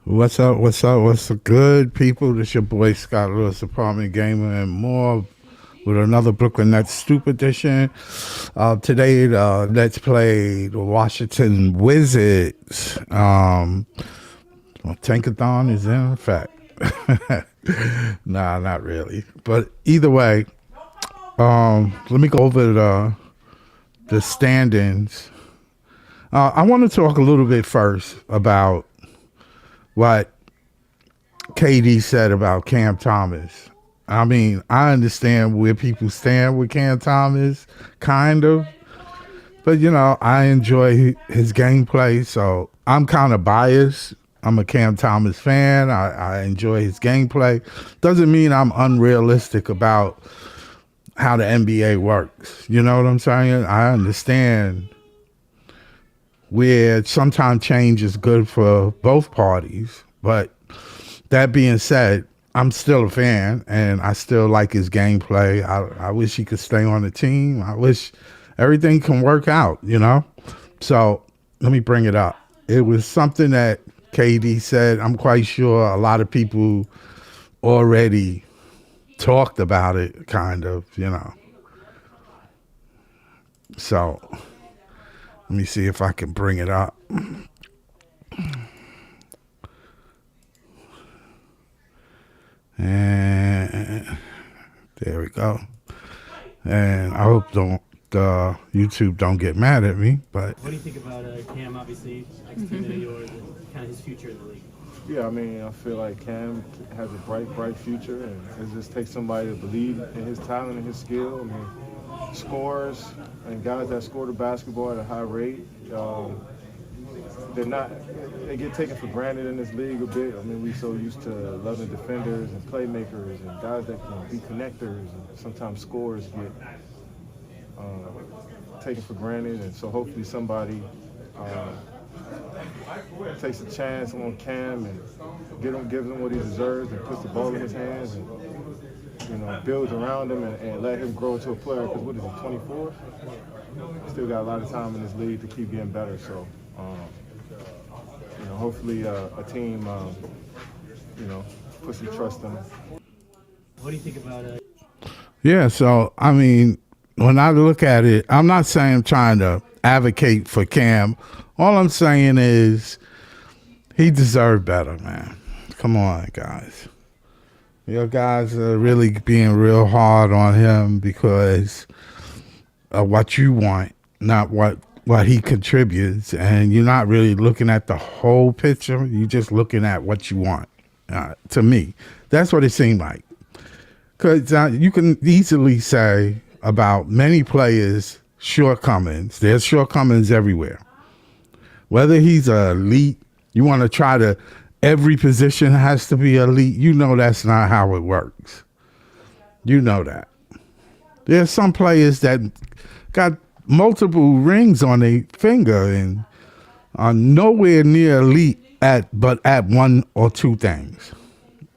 What's up? What's up? What's good, people? This your boy Scott Lewis, Apartment Gamer, and more with another Brooklyn Nets Stoop Edition. Today, the Nets play the Washington Wizards. Tankathon is in effect. Nah, not really. But either way, let me go over the standings. I want to talk a little bit first about what KD said about Cam Thomas. I mean, I understand where people stand with Cam Thomas, kind of. But, you know, I enjoy his gameplay, so I'm kind of biased. I'm a Cam Thomas fan. I enjoy his gameplay. Doesn't mean I'm unrealistic about how the NBA works. You know what I'm saying? I understand where sometimes change is good for both parties. But that being said, I'm still a fan, and I still like his gameplay. I wish he could stay on the team. I wish everything can work out, you know? So let me bring it up. It was something that KD said. I'm quite sure a lot of people already talked about it, kind of, you know. So let me see if I can bring it up. And there we go. And I hope YouTube don't get mad at me. But what do you think about Cam? Obviously, ex-teammate of yours, and kind of his future in the league. Yeah, I mean, I feel like Cam has a bright future, and it just takes somebody to believe in his talent and his skill. I mean, scorers and guys that score the basketball at a high rate, they get taken for granted in this league a bit. I mean, we're so used to loving defenders and playmakers and guys that can be connectors, and sometimes scorers get taken for granted. And so hopefully somebody takes a chance on Cam and gives him what he deserves and puts the ball in his hands and, you know, builds around him and let him grow into a player. Because what is he, 24? Still got a lot of time in this league to keep getting better. So, you know, hopefully a team, you know, puts some trust in him. What do you think about it? Yeah, so, I mean, when I look at it, I'm not saying I'm trying to advocate for Cam. All I'm saying is he deserved better, man. Come on, guys. You guys are really being real hard on him because of what you want, not what he contributes. And you're not really looking at the whole picture. You're just looking at what you want, to me. That's what it seemed like. Because you can easily say about many players' shortcomings. There's shortcomings everywhere. Whether he's an elite, you want to try to, every position has to be elite. You know that's not how it works. You know that. There's some players that got multiple rings on their finger and are nowhere near elite but at one or two things,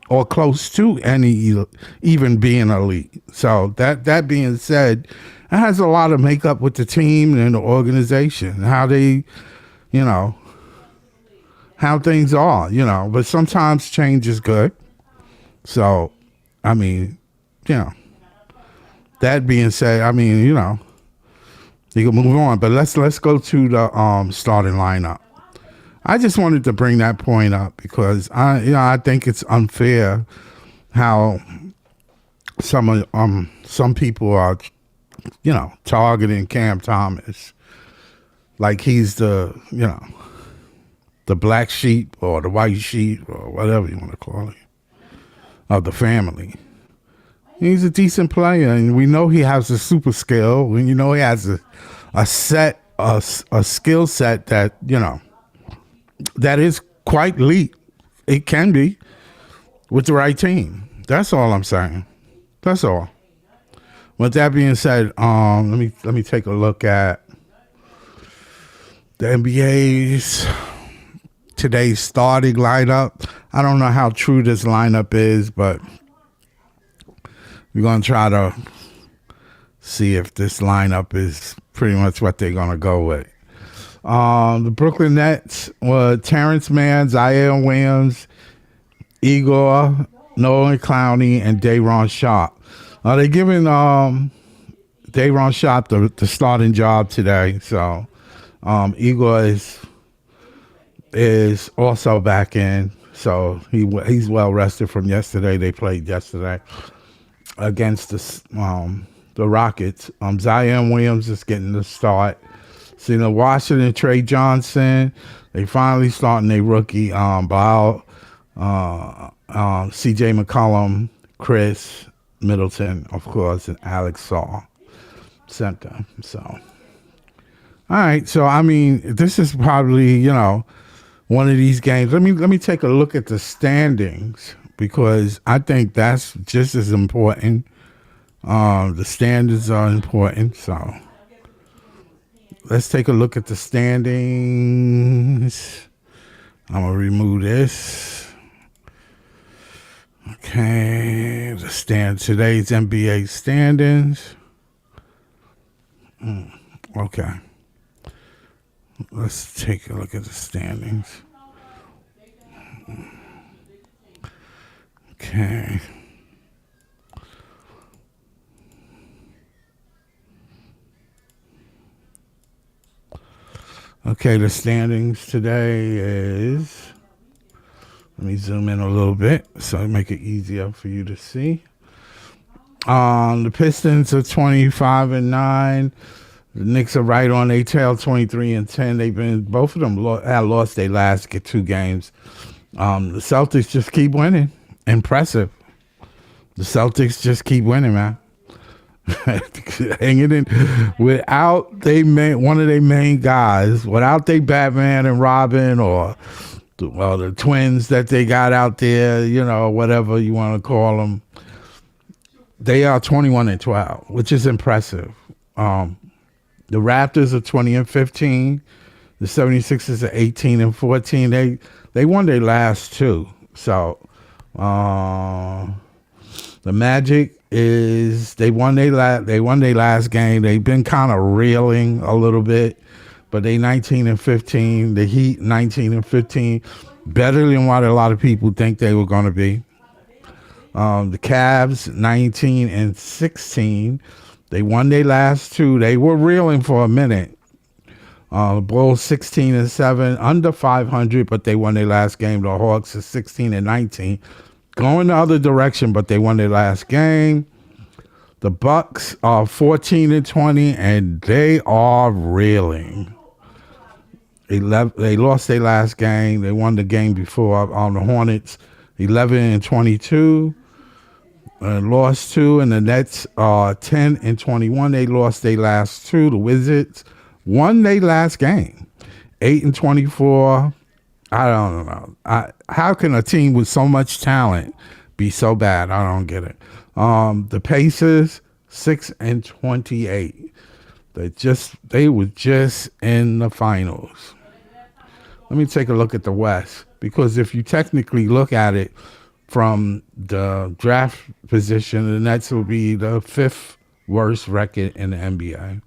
or close to any even being elite. So that being said, it has a lot of makeup with the team and the organization, how they, you know, how things are, you know. But sometimes change is good. So, I mean, you know, that being said, I mean, you know, you can move on. But let's go to the starting lineup. I just wanted to bring that point up because I think it's unfair how some people are, you know, targeting Cam Thomas like he's the, you know, the black sheep or the white sheep or whatever you want to call it of the family. He's a decent player, and we know he has a super skill, and you know he has a skill set that, you know, that is quite elite. It can be with the right team. That's all I'm saying. That's all. With that being said, let me take a look at the NBA's today's starting lineup. I don't know how true this lineup is, but we're gonna try to see if this lineup is pretty much what they're gonna go with. The Brooklyn Nets were Terrence Mann, Zaire Williams, Igor, Nolan Clowney, and Day'Ron Sharpe. They're giving Day'Ron Sharpe the starting job today. So Igor is also back in. So he's well rested from yesterday. They played yesterday against the Rockets. Zion Williams is getting the start. See, the Washington, Trey Johnson, they finally starting a rookie. Ball, C.J. McCollum, Chris Middleton, of course, and Alex Saul center. So, all right. So, I mean, this is probably, one of these games. Let me take a look at the standings because I think that's just as important. The standards are important. So, let's take a look at the standings. I'm going to remove this. Okay, today's NBA standings. Okay. Let's take a look at the standings. Okay. Okay, the standings today is, let me zoom in a little bit so make it easier for you to see. The Pistons are 25-9. The Knicks are right on their tail, 23-10. Both of them had lost their last two games. The Celtics just keep winning. Impressive. The Celtics just keep winning, man. Hanging in without one of their main guys, without their Batman and Robin or the twins that they got out there, whatever you want to call them. They are 21-12, which is impressive. The Raptors are 20-15. The 76ers are 18-14. They won their last two. So the Magic they won their last game. They've been kind of reeling a little bit, but they 19-15. The Heat 19-15, better than what a lot of people think they were going to be. The Cavs 19-16. They won their last two. They were reeling for a minute. The Bulls 16-7, under 500, but they won their last game. The Hawks are 16-19. Going the other direction, but they won their last game. The Bucks are 14-20, and they are reeling. They lost their last game. They won the game before on the Hornets, 11-22. Lost two, and the Nets are 10-21. They lost their last two. The Wizards won their last game, 8-24. I don't know. How can a team with so much talent be so bad? I don't get it. The Pacers 6-28. They were just in the finals. Let me take a look at the West, because if you technically look at it from the draft position, the Nets will be the fifth worst record in the NBA.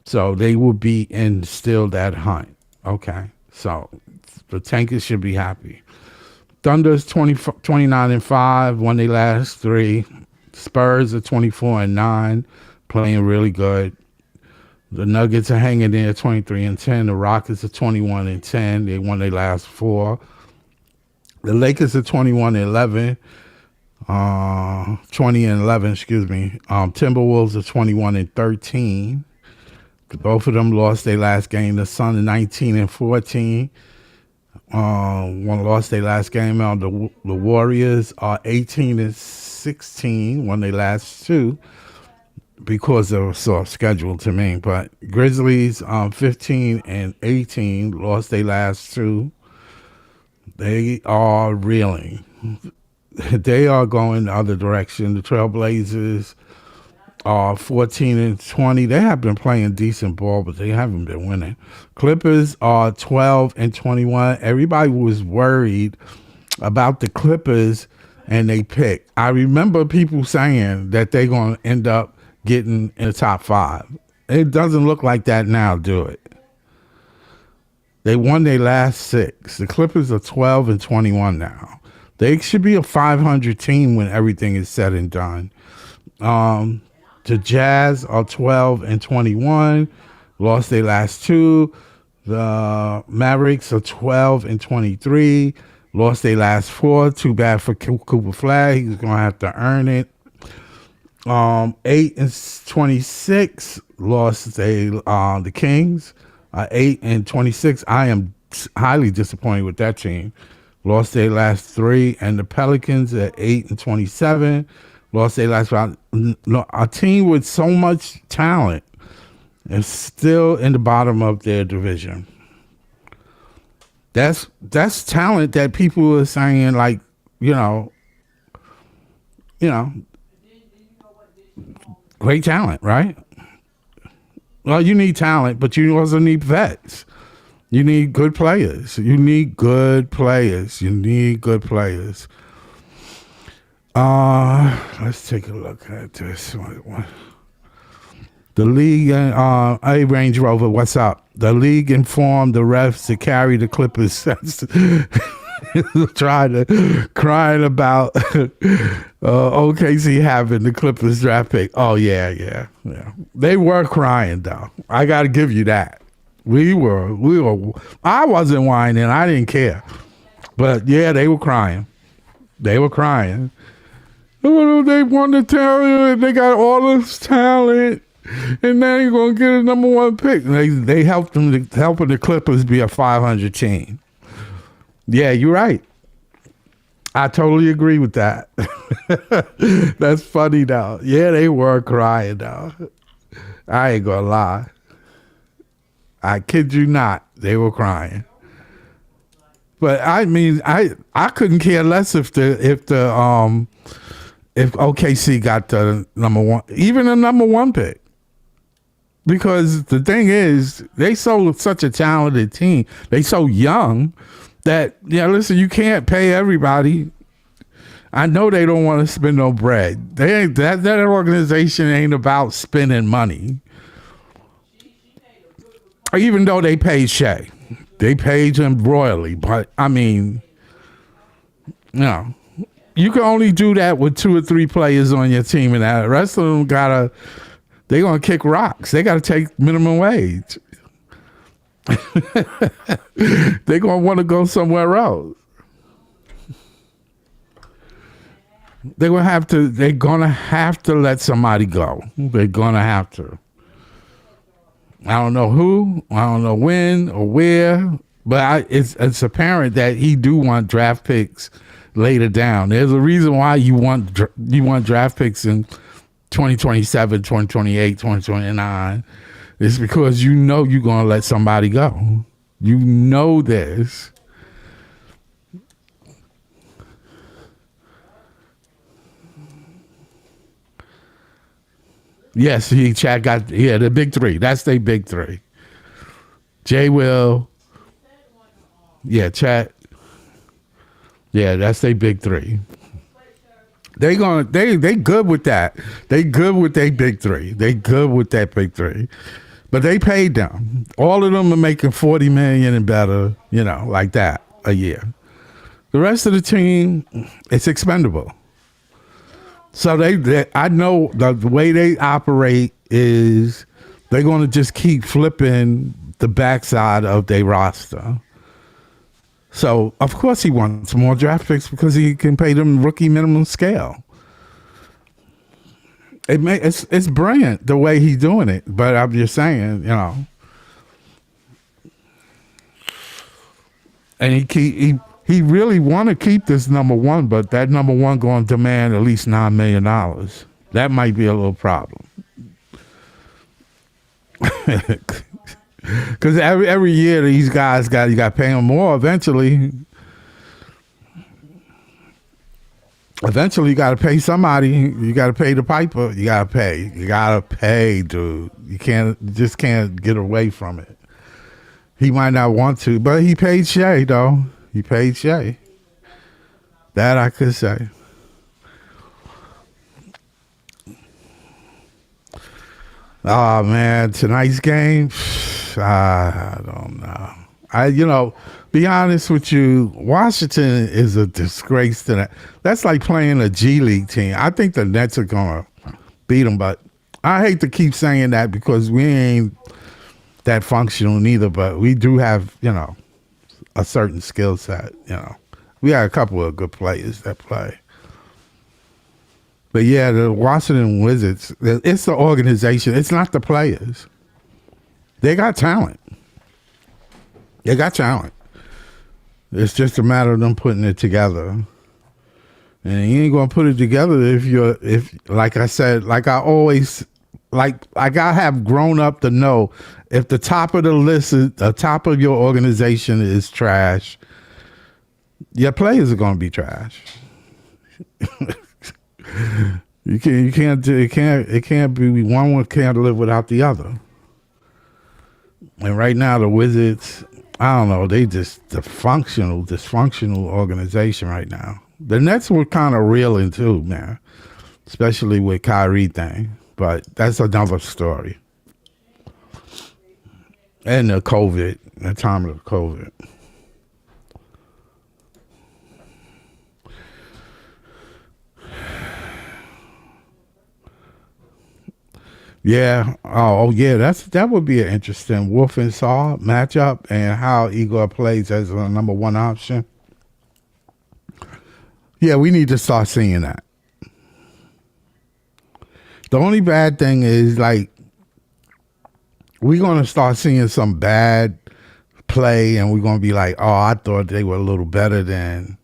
So they will be in still that hunt. Okay, so the Tankers should be happy. Thunder's 29-5, won their last three. Spurs are 24-9, playing really good. The Nuggets are hanging there 23-10. The Rockets are 21-10. They won their last four. The Lakers are 21-11. 20-11, excuse me. Timberwolves are 21-13. Both of them lost their last game. The Suns 19-14. One lost their last game. The Warriors are 18-16. Won their last two because of a soft schedule to me. But Grizzlies 15-18. Lost their last two. They are reeling. They are going the other direction. The Trailblazers are 14-20. They have been playing decent ball, but they haven't been winning. Clippers are 12-21. Everybody was worried about the Clippers and they pick. I remember people saying that they're going to end up getting in the top 5. It doesn't look like that now, do it? They won their last 6. The Clippers are 12-21 now. They should be a 500 team when everything is said and done. The Jazz are 12-21, lost their last 2. The Mavericks are 12-23, lost their last 4. Too bad for Cooper Flag. He's gonna have to earn it. 8-26, lost the Kings. 8-26. I am highly disappointed with that team. Lost their last 3, and the Pelicans at 8-27. Lost their last 5. A team with so much talent is still in the bottom of their division. That's talent that people are saying, like, you know, great talent, right? Well, you need talent, but you also need vets. You need good players. Let's take a look at this one. The league, hey, Range Rover, what's up? The league informed the refs to carry the Clippers. Crying about OKC having the Clippers draft pick. Oh, yeah. They were crying, though. I got to give you that. We were. I wasn't whining. I didn't care. But, yeah, they were crying. Oh, they won the talent. They got all this talent. And now you're going to get a number 1 pick. They helped helping the Clippers be a 500 team. Yeah, you're right. I totally agree with that. That's funny, though. Yeah, they were crying, though. I ain't going to lie. I kid you not. They were crying. But I mean, I couldn't care less if OKC got the number 1, even a number 1 pick. Because the thing is, they so such a talented team. They so young that, listen, you can't pay everybody. I know they don't want to spend no bread. That organization ain't about spending money. Even though they paid Shea. They paid him royally. But, I mean, you can only do that with 2 or 3 players on your team, and the rest of them they're going to kick rocks. They got to take minimum wage. They're going to want to go somewhere else. They're going to have to let somebody go. They're going to have to. I don't know who, I don't know when or where, but it's apparent that he do want draft picks later down. There's a reason why you want draft picks in 2027, 2028, 2029. It's because you're going to let somebody go. You know this. Yes, Chad got, the big 3. That's their big 3. Jay Will. Yeah, Chad. Yeah, that's their big 3. They good with that. They good with their big 3. They good with that big 3. But they paid them. All of them are making $40 million and better, like that a year. The rest of the team, it's expendable. So I know the way they operate is they're going to just keep flipping the backside of their roster. So, of course, he wants more draft picks because he can pay them rookie minimum scale. It's brilliant the way he's doing it, but I'm just saying, and he really want to keep this number 1, but that number 1 going to demand at least $9 million. That might be a little problem. Because every year these guys you got to pay them more eventually. Eventually, you got to pay somebody. You got to pay the piper. You got to pay. You got to pay, dude. You just can't get away from it. He might not want to, but he paid Shea, though. He paid Shea. That I could say. Oh, man, tonight's game, I don't know. Be honest with you, Washington is a disgrace to that. That's like playing a G League team. I think the Nets are going to beat them, but I hate to keep saying that because we ain't that functional neither, but we do have, a certain skill set, We got a couple of good players that play. But yeah, the Washington Wizards, it's the organization. It's not the players. They got talent. It's just a matter of them putting it together. And you ain't gonna put it together if like I said, like I always, like I have grown up to know, if the top of the list is the top of your organization is trash, your players are gonna be trash. It can't be one can't live without the other. And right now the Wizards, I don't know, they just dysfunctional organization right now. The Nets were kind of reeling too, man, especially with Kyrie thing, but that's another story. And the time of the COVID. Yeah. Oh, yeah. That would be an interesting Wolf and Saw matchup, and how Igor plays as a number one option. Yeah, we need to start seeing that. The only bad thing is, like, we're going to start seeing some bad play, and we're going to be like, oh, I thought they were a little better than,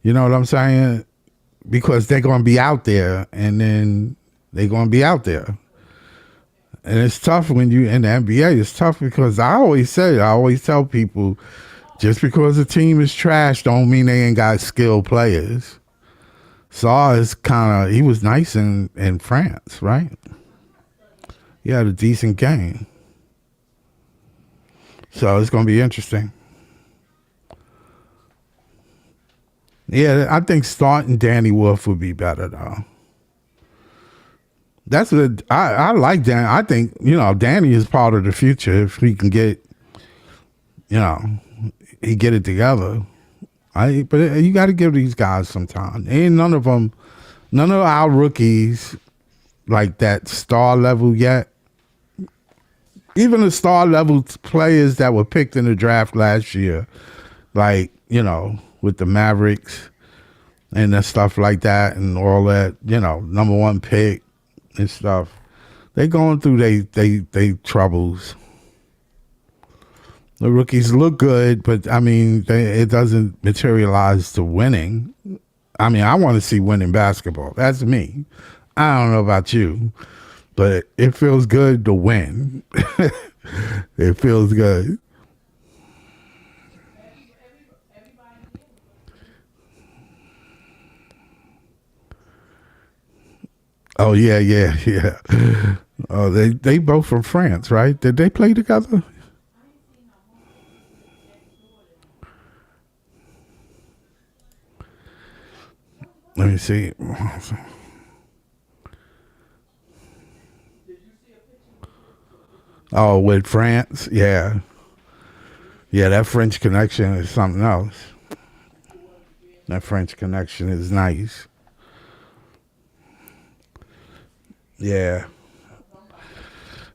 you know what I'm saying? Because they're going to be out there, and then they're going to be out there. And it's tough when you in the NBA. It's tough because I always tell people, just because a team is trash don't mean they ain't got skilled players. Saw is he was nice in France, right? He had a decent game. So it's going to be interesting. Yeah, I think starting Danny Wolf would be better, though. I like Dan. I think, Danny is part of the future if he can get, he get it together. But you got to give these guys some time. Ain't none of our rookies like that star level yet. Even the star level players that were picked in the draft last year, like, with the Mavericks and the stuff like that and all that, number one pick and stuff, they going through they troubles. The rookies look good, but I mean, it doesn't materialize to winning. I mean, I want to see winning basketball. That's me. I don't know about you, but it feels good to win. It feels good. Oh yeah. Oh, they both from France, right? Did they play together? Let me see. Oh, with France? Yeah. Yeah, that French connection is something else. That French connection is nice. Yeah.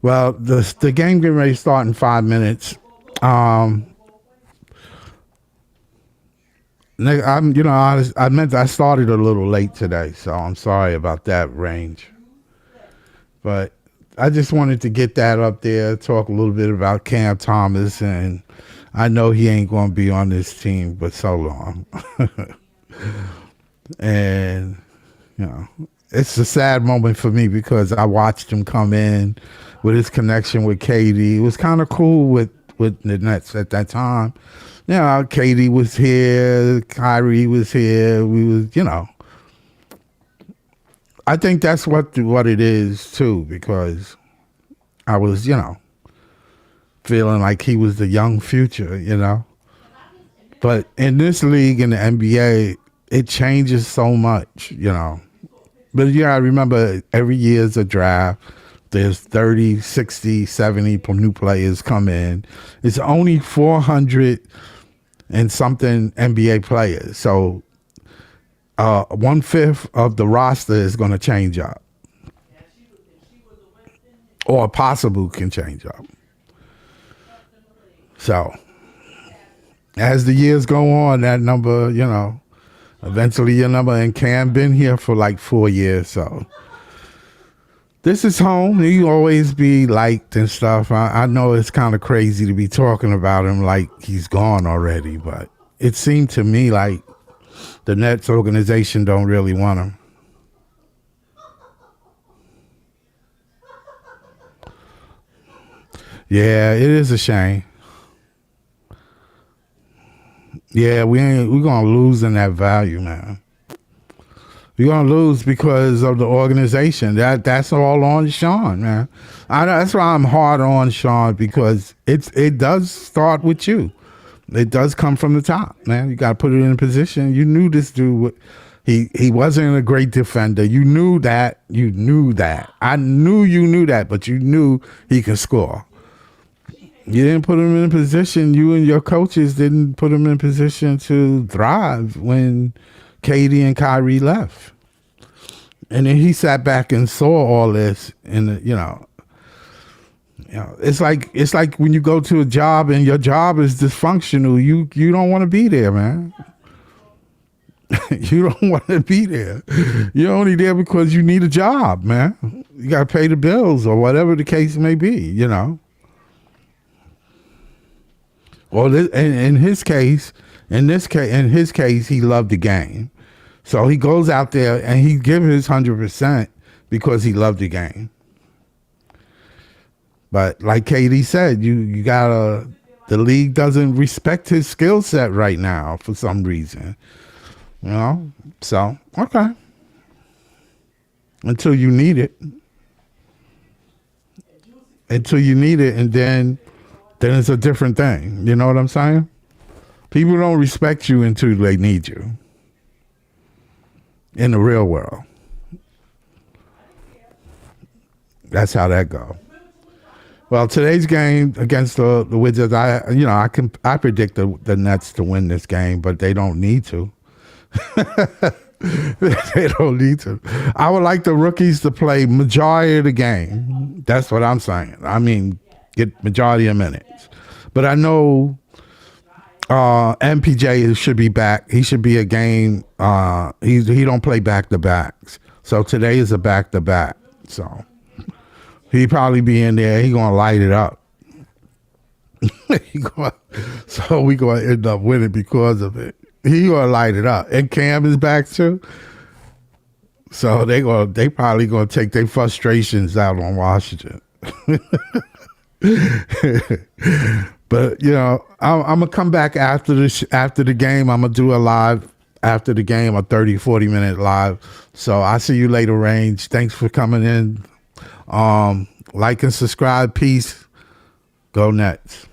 Well, the game getting ready to start in 5 minutes. I started a little late today, so I'm sorry about that, Range. But I just wanted to get that up there, talk a little bit about Cam Thomas, and I know he ain't going to be on this team but so long. And, it's a sad moment for me because I watched him come in with his connection with KD. It was kind of cool with the Nets at that time. KD was here, Kyrie was here. We was, I think that's what it is too, because I was, feeling like he was the young future. But in this league, in the NBA, it changes so much. But you gotta remember, every year is a draft. There's 30, 60, 70 new players come in. It's only 400 and something NBA players. So 1/5 of the roster is going to change up, or possible can change up. So as the years go on, that number, eventually your number, and Cam been here for like 4 years. So this is home. You always be liked and stuff. I know it's kind of crazy to be talking about him like he's gone already, but it seemed to me like the Nets organization don't really want him. Yeah, it is a shame. Yeah, we're gonna lose in that value, man. We're gonna lose because of the organization. That's all on Sean, man. That's why I'm hard on Sean, because it does start with you. It does come from the top, man. You got to put it in a position. You knew this dude. He wasn't a great defender. You knew that. You knew that. I knew you knew that, but you knew he could score. You didn't put him in a position. You and your coaches didn't put him in a position to thrive when Katie and Kyrie left. And then he sat back and saw all this, and it's like when you go to a job and your job is dysfunctional, you don't want to be there, man. You don't want to be there. You're only there because you need a job, man. You got to pay the bills or whatever the case may be, Well, in his case, he loved the game. So he goes out there and he gives his 100% because he loved the game. But like KD said, you gotta. The league doesn't respect his skill set right now for some reason. So okay. Until you need it. And then it's a different thing. You know what I'm saying? People don't respect you until they need you. In the real world. That's how that goes. Well, today's game against the Wizards, I predict the Nets to win this game, but they don't need to. They don't need to. I would like the rookies to play majority of the game. That's what I'm saying. I mean, get majority of minutes. But I know MPJ should be back. He should be a game. He don't play back-to-backs. So today is a back-to-back. So he probably be in there. He gonna light it up. So we gonna end up winning because of it. He gonna light it up. And Cam is back too. So they probably gonna take their frustrations out on Washington. But I'm gonna come back after the game. I'm gonna do a live after the game, a 30-40 minute live. So I see you later, Range. Thanks for coming in. Like and subscribe. Peace. Go Nets.